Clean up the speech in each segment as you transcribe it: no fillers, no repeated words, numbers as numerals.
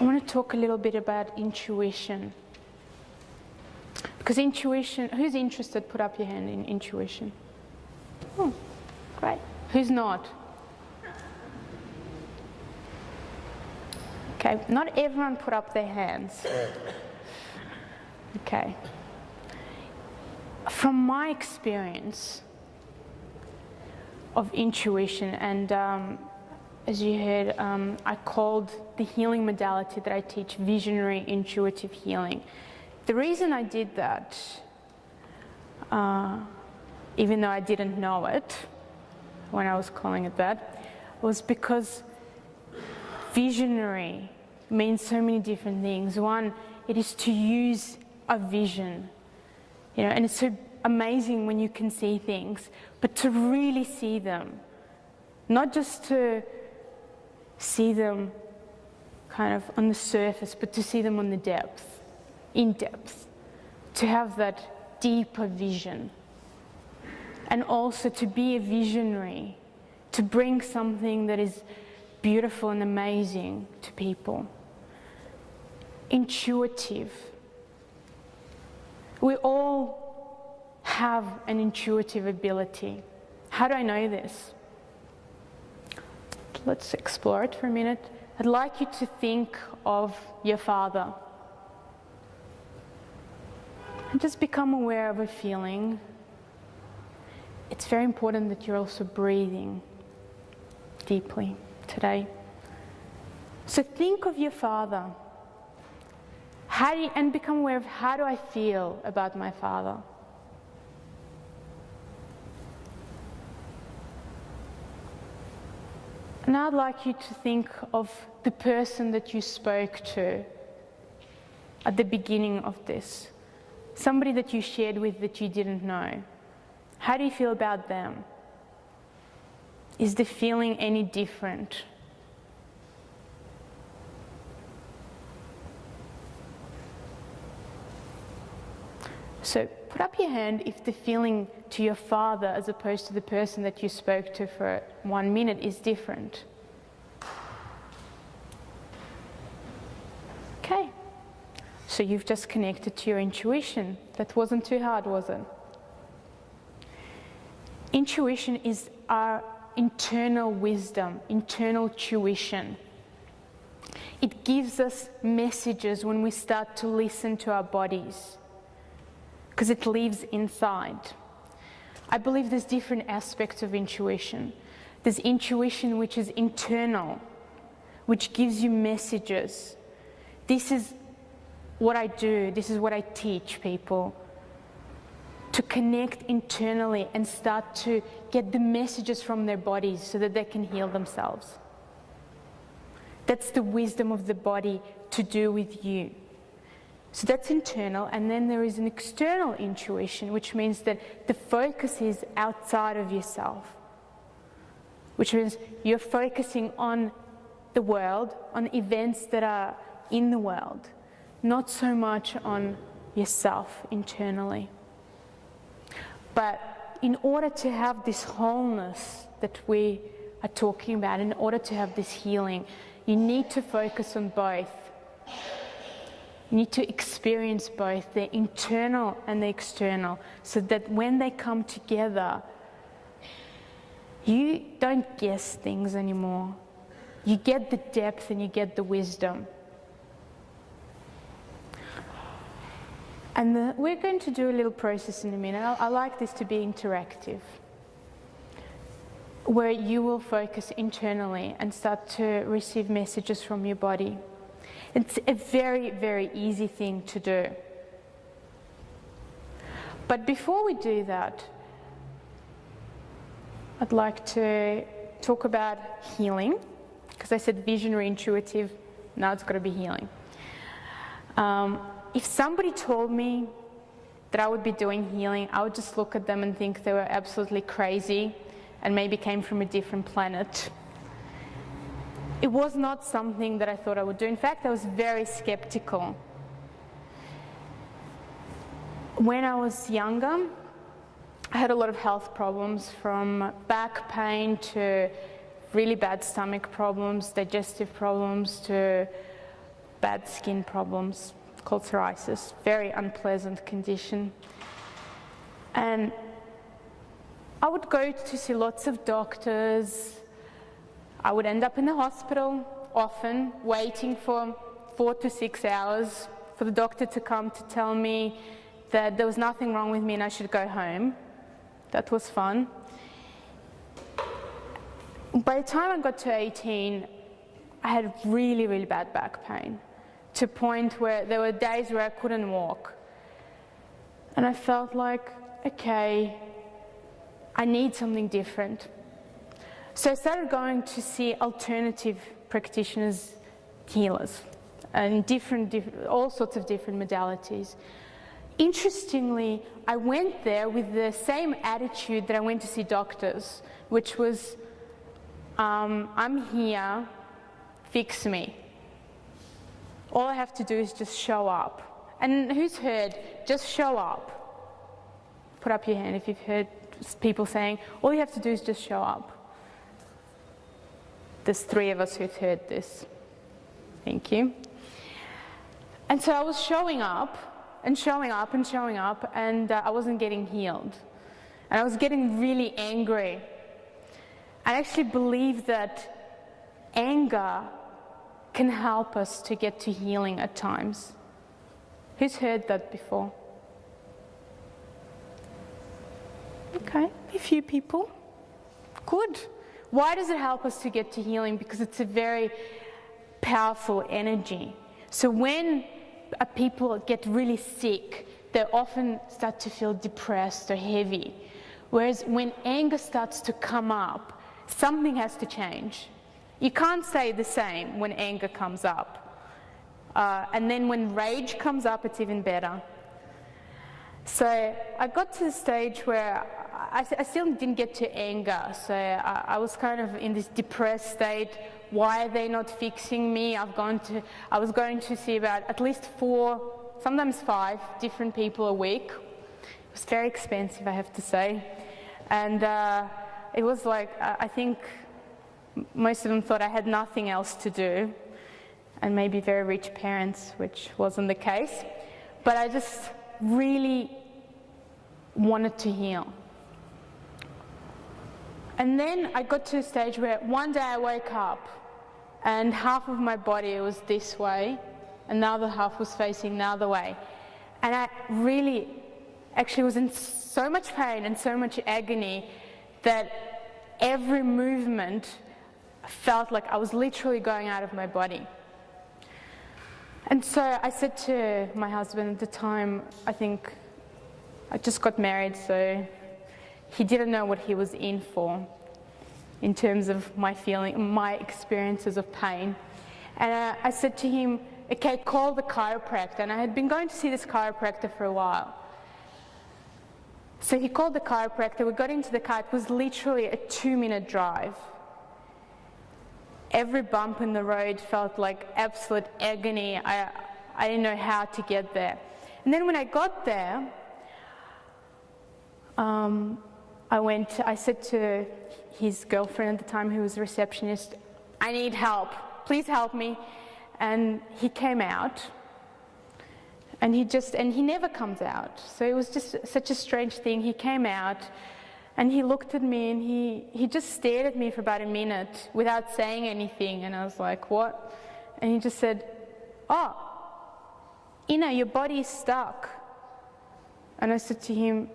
I want to talk a little bit about intuition. Because intuition, who's interested? Put up your hand in intuition. Oh, great. Who's not? Okay, not everyone put up their hands. Okay. From my experience of intuition, and as you heard, I called the healing modality that I teach visionary intuitive healing. The reason I did that, even though I didn't know it when I was calling it that, was because visionary means so many different things. One, it is to use a vision, you know, and it's so amazing when you can see things, but to really see them, not just to see them kind of on the surface, but to see them on the depth, in depth, to have that deeper vision, and also to be a visionary, to bring something that is beautiful and amazing to people. Intuitive. We all have an intuitive ability. How do I know this? Let's explore it for a minute. I'd like you to think of your father. And just become aware of a feeling. It's very important that you're also breathing deeply today. So think of your father. And become aware of, how do I feel about my father? Now I'd like you to think of the person that you spoke to at the beginning of this. Somebody that you shared with that you didn't know. How do you feel about them? Is the feeling any different? So put up your hand if the feeling to your father as opposed to the person that you spoke to for 1 minute is different. Okay. So you've just connected to your intuition. That wasn't too hard, was it? Intuition is our internal wisdom, internal tuition. It gives us messages when we start to listen to our bodies, because it lives inside. I believe there's different aspects of intuition. There's intuition which is internal, which gives you messages. This is what I do, this is what I teach people, to connect internally and start to get the messages from their bodies so that they can heal themselves. That's the wisdom of the body to do with you. So that's internal, and then there is an external intuition, which means that the focus is outside of yourself, which means you're focusing on the world, on events that are in the world, not so much on yourself internally. But in order to have this wholeness that we are talking about, in order to have this healing, you need to focus on both. You need to experience both, the internal and the external, so that when they come together, you don't guess things anymore. You get the depth and you get the wisdom. And we're going to do a little process in a minute. I like this to be interactive, where you will focus internally and start to receive messages from your body. It's a very, very easy thing to do. But before we do that, I'd like to talk about healing, because I said visionary, intuitive, now it's got to be healing. If somebody told me that I would be doing healing, I would just look at them and think they were absolutely crazy and maybe came from a different planet. It was not something that I thought I would do. In fact, I was very skeptical. When I was younger, I had a lot of health problems, from back pain to really bad stomach problems, digestive problems, to bad skin problems called psoriasis, very unpleasant condition. And I would go to see lots of doctors. I would end up in the hospital often, waiting for 4 to 6 hours for the doctor to come to tell me that there was nothing wrong with me and I should go home. That was fun. By the time I got to 18, I had really, really bad back pain, to a point where there were days where I couldn't walk. And I felt like, okay, I need something different. So I started going to see alternative practitioners, healers, and all sorts of different modalities. Interestingly, I went there with the same attitude that I went to see doctors, which was, I'm here, fix me. All I have to do is just show up. And who's heard, just show up? Put up your hand if you've heard people saying, all you have to do is just show up. There's 3 of us who've heard this. Thank you. And so I was showing up, and showing up, and showing up, and I wasn't getting healed. And I was getting really angry. I actually believe that anger can help us to get to healing at times. Who's heard that before? Okay, a few people. Good. Why does it help us to get to healing? Because it's a very powerful energy. So when people get really sick, they often start to feel depressed or heavy. Whereas when anger starts to come up, something has to change. You can't stay the same when anger comes up. And then when rage comes up, it's even better. So I got to the stage where I still didn't get to anger. So I was kind of in this depressed state. Why are they not fixing me? I was going to see about at least 4, sometimes 5 different people a week. It was very expensive, I have to say. And it was like, I think most of them thought I had nothing else to do, and maybe very rich parents, which wasn't the case. But I just really wanted to heal. And then I got to a stage where one day I woke up and half of my body was this way and the other half was facing the other way. And I really actually was in so much pain and so much agony that every movement felt like I was literally going out of my body. And so I said to my husband at the time, I think I just got married, so he didn't know what he was in for in terms of my experiences of pain. And I said to him, okay, call the chiropractor. And I had been going to see this chiropractor for a while. So he called the chiropractor, we got into the car, it was literally a 2-minute drive. Every bump in the road felt like absolute agony. I didn't know how to get there. And then when I got there, I said to his girlfriend at the time, who was a receptionist, I need help, please help me. And he came out, and he never comes out. So it was just such a strange thing. He came out, and he looked at me, and he just stared at me for about a minute without saying anything. And I was like, what? And he just said, oh, Ina, your body is stuck. And I said to him,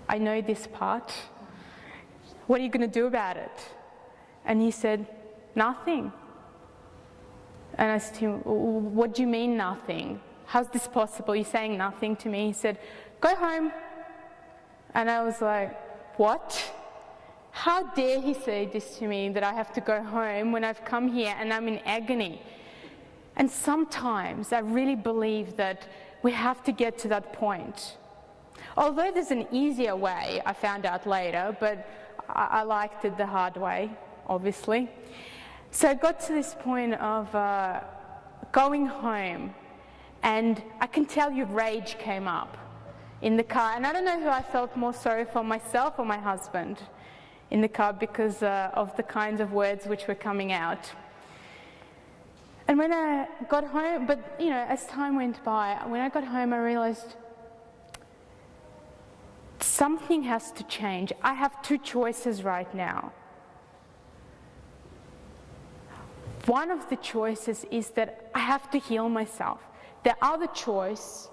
I know this part. What are you going to do about it? And he said, nothing. And I said to him, what do you mean nothing? How's this possible? You're saying nothing to me? He said, go home. And I was like, what? How dare he say this to me, that I have to go home when I've come here and I'm in agony? And sometimes I really believe that we have to get to that point. Although there's an easier way, I found out later, but I liked it the hard way, obviously. So I got to this point of going home, and I can tell you rage came up in the car. And I don't know who I felt more sorry for, myself or my husband in the car, because of the kinds of words which were coming out. And when I got home, but as time went by, when I got home, I realized something has to change. I have two choices right now. One of the choices is that I have to heal myself. The other choice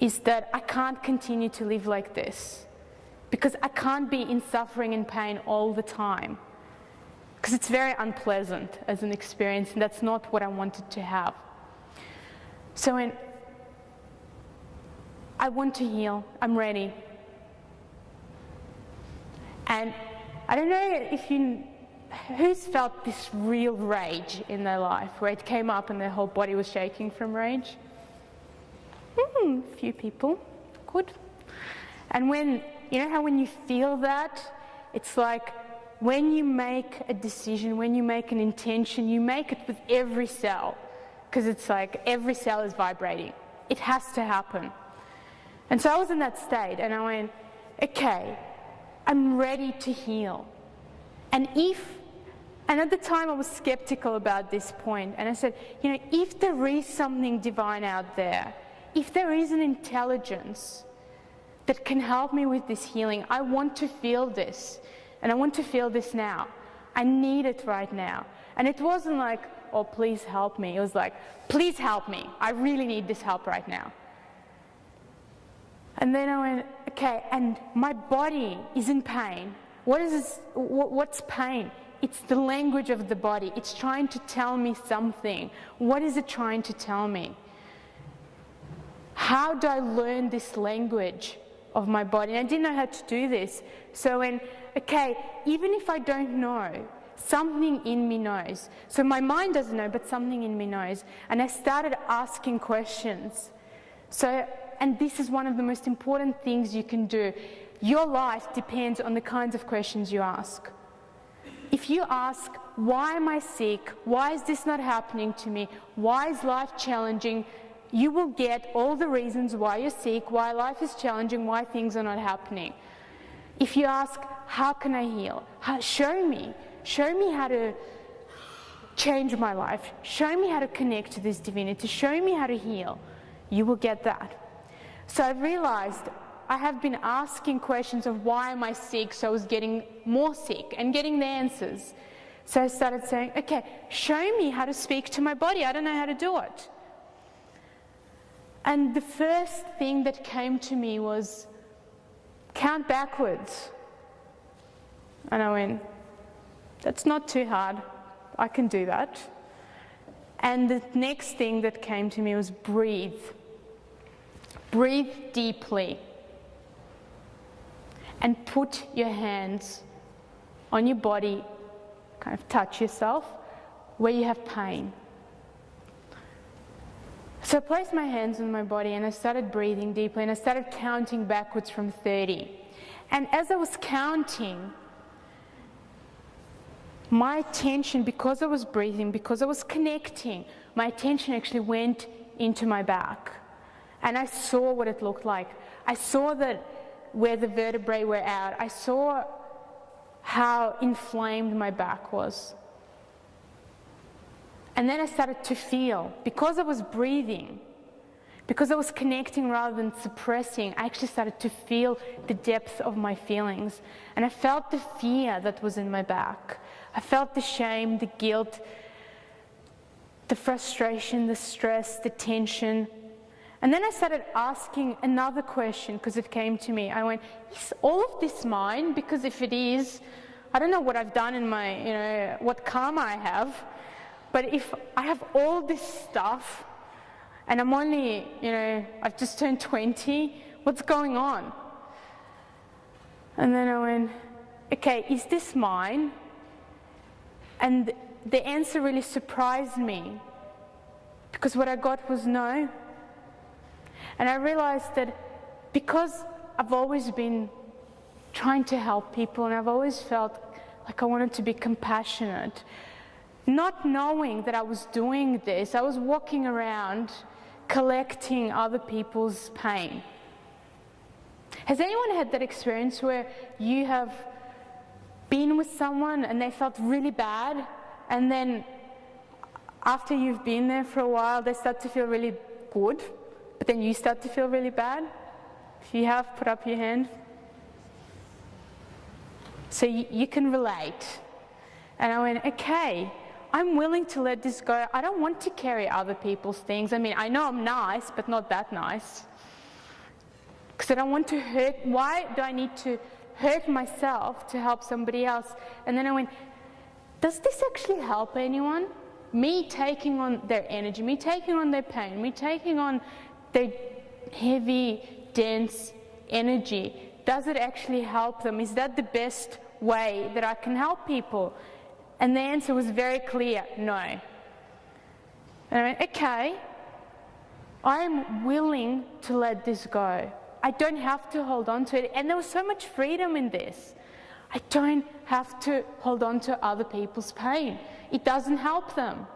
is that I can't continue to live like this, because I can't be in suffering and pain all the time, because it's very unpleasant as an experience, and that's not what I wanted to have. So I want to heal. I'm ready. And I don't know who's felt this real rage in their life, where it came up and their whole body was shaking from rage? A few people. Good. And when you feel that, it's like when you make a decision, when you make an intention, you make it with every cell, because it's like every cell is vibrating. It has to happen. And so I was in that state, and I went, okay, I'm ready to heal. And at the time I was skeptical about this point, and I said, if there is something divine out there, if there is an intelligence that can help me with this healing, I want to feel this, and I want to feel this now. I need it right now. And it wasn't like, oh, please help me. It was like, please help me. I really need this help right now. And then I went, okay, and my body is in pain. What is this? What's pain? It's the language of the body. It's trying to tell me something. What is it trying to tell me? How do I learn this language of my body? And I didn't know how to do this. So okay, even if I don't know, something in me knows. So my mind doesn't know, but something in me knows. And I started asking questions. And this is one of the most important things you can do. Your life depends on the kinds of questions you ask. If you ask, why am I sick? Why is this not happening to me? Why is life challenging? You will get all the reasons why you're sick, why life is challenging, why things are not happening. If you ask, how can I heal? Show me how to change my life. Show me how to connect to this divinity. Show me how to heal. You will get that. So I realized I have been asking questions of why am I sick, so I was getting more sick and getting the answers. So I started saying, okay, show me how to speak to my body. I don't know how to do it. And the first thing that came to me was count backwards. And I went, that's not too hard. I can do that. And the next thing that came to me was breathe. Breathe deeply. And put your hands on your body, kind of touch yourself, where you have pain. So I placed my hands on my body and I started breathing deeply, and I started counting backwards from 30. And as I was counting, my attention, because I was breathing, because I was connecting, my attention actually went into my back. And I saw what it looked like. I saw that where the vertebrae were out. I saw how inflamed my back was. And then I started to feel, because I was breathing, because I was connecting rather than suppressing, I actually started to feel the depth of my feelings. And I felt the fear that was in my back. I felt the shame, the guilt, the frustration, the stress, the tension. And then I started asking another question, because it came to me. I went, is all of this mine? Because if it is, I don't know what I've done in my, what karma I have. But if I have all this stuff, and I'm only, I've just turned 20, what's going on? And then I went, okay, is this mine? And the answer really surprised me, because what I got was no. And I realized that because I've always been trying to help people, and I've always felt like I wanted to be compassionate, not knowing that I was doing this, I was walking around collecting other people's pain. Has anyone had that experience where you have been with someone and they felt really bad, and then after you've been there for a while, they start to feel really good, but then you start to feel really bad? If you have, put up your hand. So you can relate. And I went, okay, I'm willing to let this go. I don't want to carry other people's things. I mean, I know I'm nice, but not that nice. Because I don't want to hurt. Why do I need to hurt myself to help somebody else? And then I went, does this actually help anyone? Me taking on their energy, me taking on their pain, me taking on their heavy, dense energy, does it actually help them? Is that the best way that I can help people? And the answer was very clear, no. And I went, okay, I'm willing to let this go. I don't have to hold on to it. And there was so much freedom in this. I don't have to hold on to other people's pain. It doesn't help them.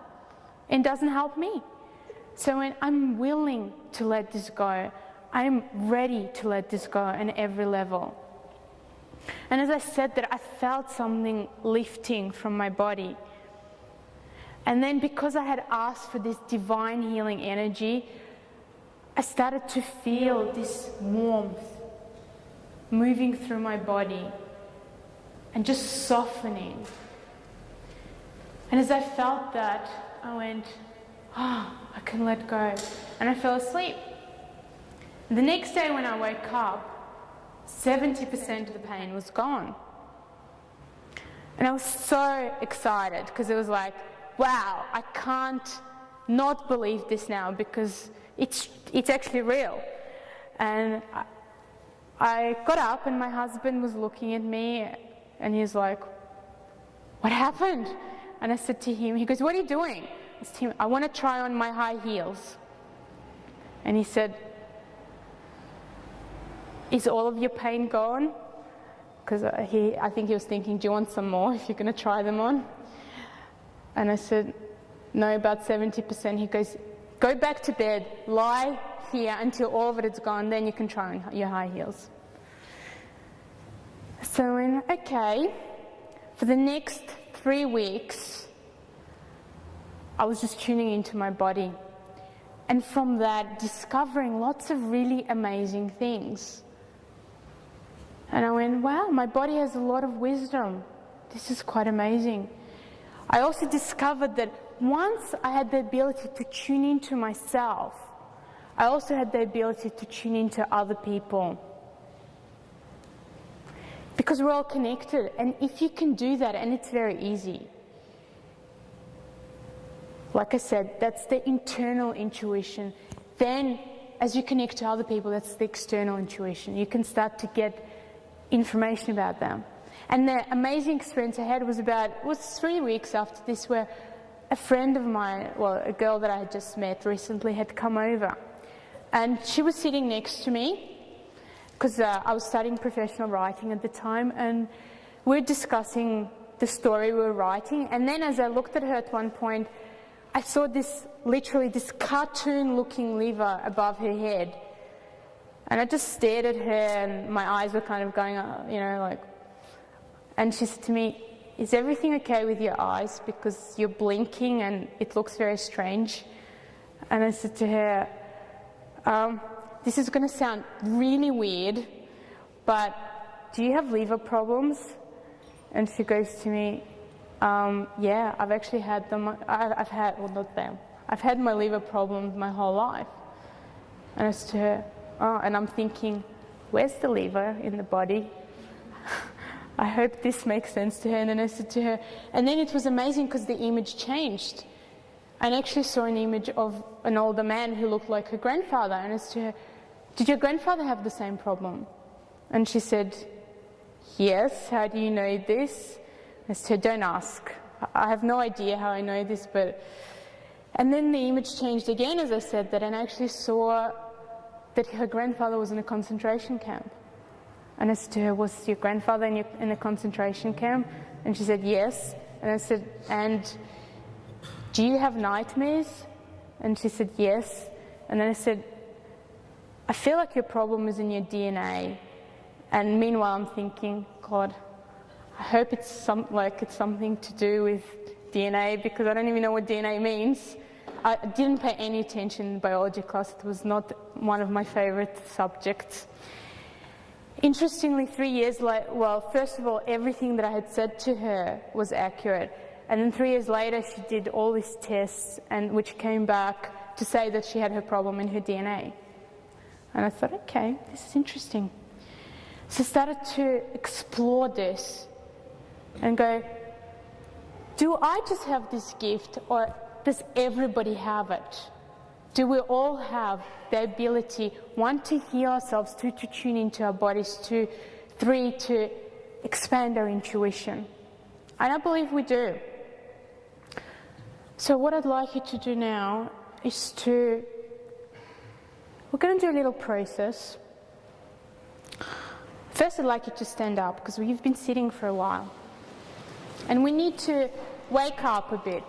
It doesn't help me. So when I'm willing to let this go, I'm ready to let this go on every level. And as I said that, I felt something lifting from my body. And then because I had asked for this divine healing energy, I started to feel this warmth moving through my body and just softening. And as I felt that, I went, I can let go. And I fell asleep. The next day when I woke up, 70% of the pain was gone. And I was so excited because it was like, wow, I can't not believe this now because it's actually real. And I got up and my husband was looking at me and he was like, what happened? And I said to him, he goes, what are you doing? I said to him, I want to try on my high heels. And he said, is all of your pain gone? Because I think he was thinking, do you want some more if you're going to try them on? And I said, no, about 70%. He goes, go back to bed, lie here until all of it is gone, then you can try on your high heels. So I went, okay. For the next 3 weeks, I was just tuning into my body. And from that, discovering lots of really amazing things. And I went, wow, my body has a lot of wisdom. This is quite amazing. I also discovered that once I had the ability to tune into myself, I also had the ability to tune into other people. Because we're all connected, and if you can do that, and it's very easy. Like I said, that's the internal intuition. Then, as you connect to other people, that's the external intuition. You can start to get information about them. And the amazing experience I had was 3 weeks after this, where a friend of mine, well, a girl that I had just met recently, had come over. And she was sitting next to me, because I was studying professional writing at the time, and we were discussing the story we were writing. And then as I looked at her at one point, I saw literally this cartoon-looking liver above her head. And I just stared at her, and my eyes were kind of going, and she said to me, is everything okay with your eyes? Because you're blinking and it looks very strange. And I said to her, this is going to sound really weird, but do you have liver problems? And she goes to me, yeah, I've actually had them. I've had my liver problems my whole life. And I said to her, and I'm thinking, where's the liver in the body? I hope this makes sense to her. And then I said to her, and then it was amazing because the image changed. And I actually saw an image of an older man who looked like her grandfather. And I said to her, did your grandfather have the same problem? And she said, yes, how do you know this? I said to her, don't ask. I have no idea how I know this, but... And then the image changed again as I said that, and I actually saw that her grandfather was in a concentration camp. And I said to her, was your grandfather in a concentration camp? And she said, yes. And I said, and do you have nightmares? And she said, yes. And then I said, I feel like your problem is in your DNA. And meanwhile I'm thinking, God, I hope it's something to do with DNA because I don't even know what DNA means. I didn't pay any attention in biology class. It was not one of my favorite subjects. Interestingly, 3 years later, well, first of all, everything that I had said to her was accurate. And then 3 years later, she did all these tests, and which came back to say that she had her problem in her DNA. And I thought, okay, this is interesting. So I started to explore this and go, do I just have this gift, or does everybody have it? Do we all have the ability, one, to heal ourselves, two, to tune into our bodies, two, three, to expand our intuition? And I believe we do. So what I'd like you to do now is we're going to do a little process. First, I'd like you to stand up because we've been sitting for a while. And we need to wake up a bit.